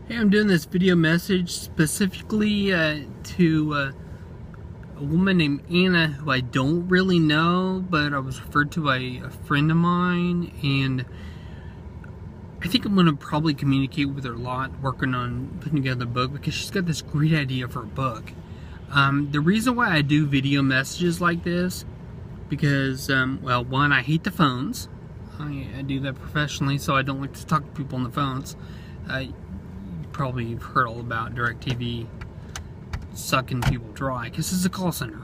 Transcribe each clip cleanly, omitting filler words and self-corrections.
Hey, I'm doing this video message specifically to a woman named Anna who I don't really know, but I was referred to by a friend of mine, and I think I'm going to probably communicate with her a lot, working on putting together a book, because she's got this great idea for a book. The reason why I do video messages like this, because, well, one, I hate the phones. I do that professionally, so I don't like to talk to people on the phones. Probably you've heard all about DirecTV sucking people dry because it's a call center.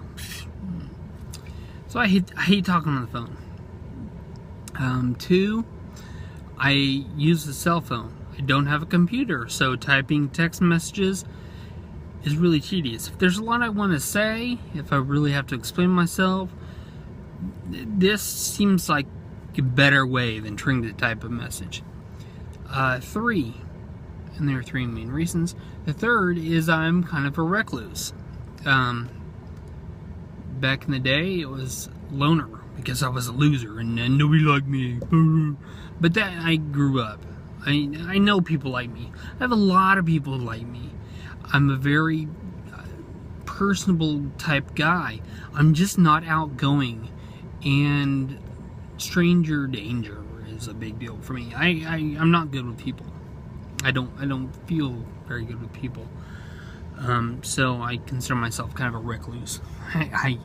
So I hate talking on the phone. Two, I use the cell phone. I don't have a computer, so typing text messages is really tedious. If there's a lot I want to say, if I really have to explain myself, this seems like a better way than trying to type a message. Three, and there are three main reasons. The third is I'm kind of a recluse. Back in the day, it was loner because I was a loser and nobody liked me. But that I grew up. I know people like me. I have a lot of people who like me. I'm a very personable type guy. I'm just not outgoing, and stranger danger is a big deal for me. I'm not good with people. I don't feel very good with people. So I consider myself kind of a recluse. I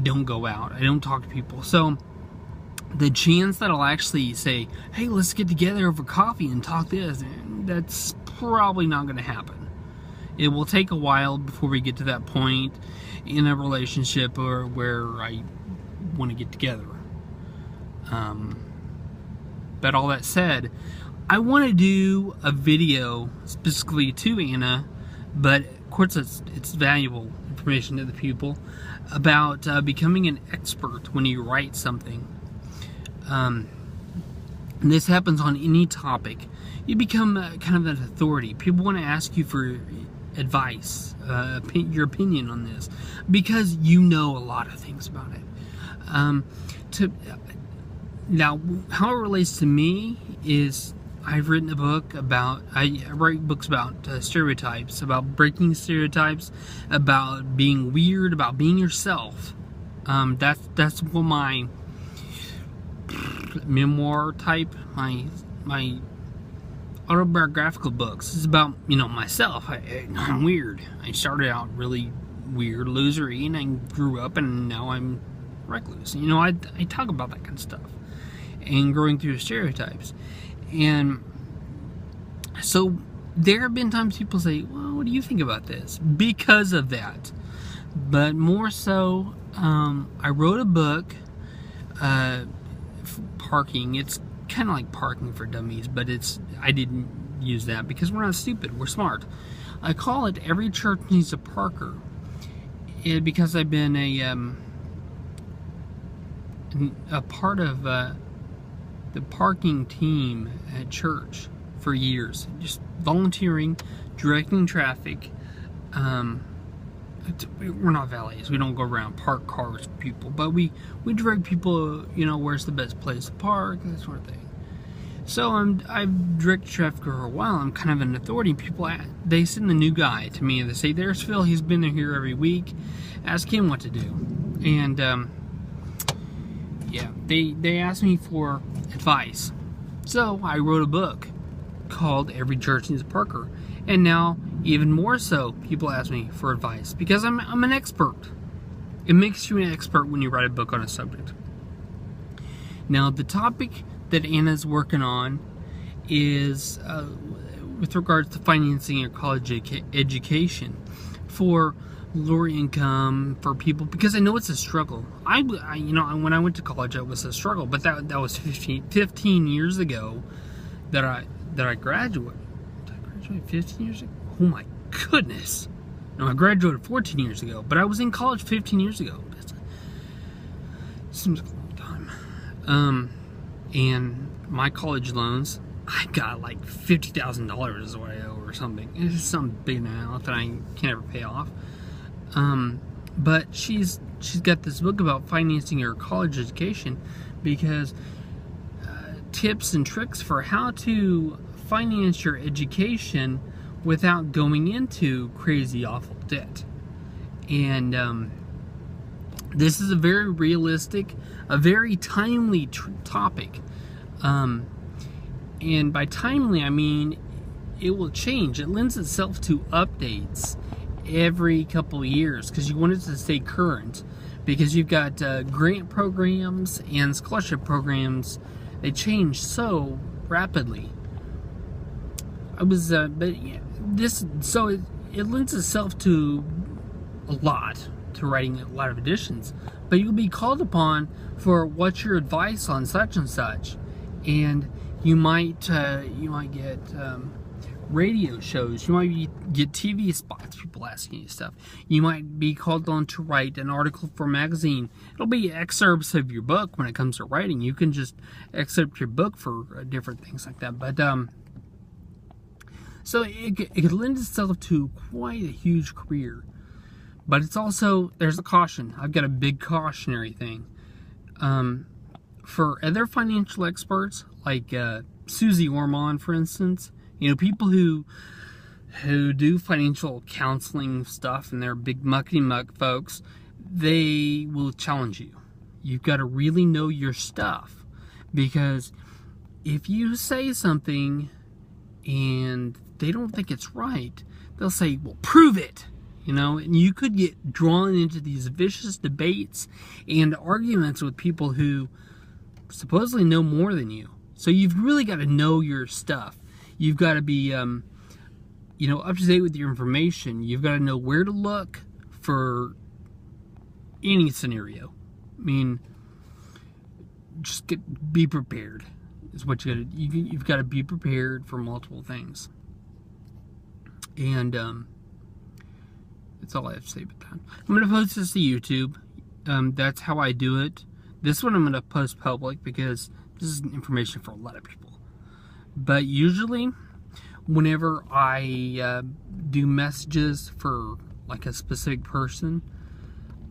don't go out. I don't talk to people. So the chance that I'll actually say, hey, let's get together over coffee and talk this, that's probably not going to happen. It will take a while before we get to that point in a relationship or where I want to get together. But all that said, I want to do a video specifically to Anna, but of course it's valuable information to the people about becoming an expert when you write something. And this happens on any topic. You become kind of an authority. People want to ask you for advice, your opinion on this, because you know a lot of things about it. Now, how it relates to me is I've written a book about, I write books about stereotypes, about breaking stereotypes, about being weird, about being yourself. That's what my memoir type, my autobiographical books is about, myself. I'm weird. I started out really weird, losery, and I grew up, and now I'm recluse. I talk about that kind of stuff and growing through stereotypes. And so there have been times people say, well, what do you think about this? Because of that. But more so, I wrote a book, parking. It's kind of like Parking for Dummies, but I didn't use that because we're not stupid, we're smart. I call it Every Church Needs a Parker. Because I've been a part of the parking team at church for years, just volunteering, directing traffic. We're not valets, we don't go around park cars for people, but we direct people, where's the best place to park, that sort of thing. So I've directed traffic for a while. I'm kind of an authority. People, they send the new guy to me and they say, there's Phil, he's been here every week, ask him what to do. And yeah, they asked me for advice. So I wrote a book called Every Church Needs a Parker. And now, even more so, people ask me for advice because I'm an expert. It makes you an expert when you write a book on a subject. Now, the topic that Anna's working on is with regards to financing your college education for lower income, for people, because I know it's a struggle. I when I went to college, it was a struggle, but that was 15 years ago that I graduated. Did I graduate 15 years ago? Oh my goodness. No, I graduated 14 years ago, but I was in college 15 years ago. Seems like a long time. And my college loans, I got like $50,000 is what I owe or something. It's just some big amount that I can't ever pay off. But she's got this book about financing her college education, because tips and tricks for how to finance your education without going into crazy, awful debt. And this is a very realistic, a very timely topic. And by timely, I mean it will change. It lends itself to updates every couple of years because you want it to stay current. Because you've got grant programs and scholarship programs, they change so rapidly. But yeah, it lends itself to a lot, to writing a lot of editions. But you'll be called upon for what's your advice on such and such, and you might get radio shows, you might get TV spots, people asking you stuff. You might be called on to write an article for a magazine. It'll be excerpts of your book when it comes to writing. You can just excerpt your book for different things like that. But so it could lend itself to quite a huge career. But it's also, there's a caution. I've got a big cautionary thing. For other financial experts, like Susie Orman, for instance, you know, people who do financial counseling stuff, and they're big muckety-muck folks, they will challenge you. You've got to really know your stuff. Because if you say something and they don't think it's right, they'll say, well, prove it. You know, and you could get drawn into these vicious debates and arguments with people who supposedly know more than you. So you've really got to know your stuff. You've got to be, up to date with your information. You've got to know where to look for any scenario. I mean, just be prepared is what you've got to be prepared for multiple things. And that's all I have to say about that. I'm going to post this to YouTube. That's how I do it. This one I'm going to post public because this is information for a lot of people. But usually, whenever I do messages for like a specific person,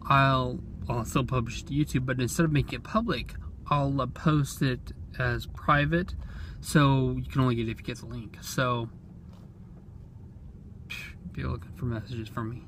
I'll still publish it to YouTube, but instead of making it public, I'll post it as private, so you can only get it if you get the link. So, if you're looking for messages from me.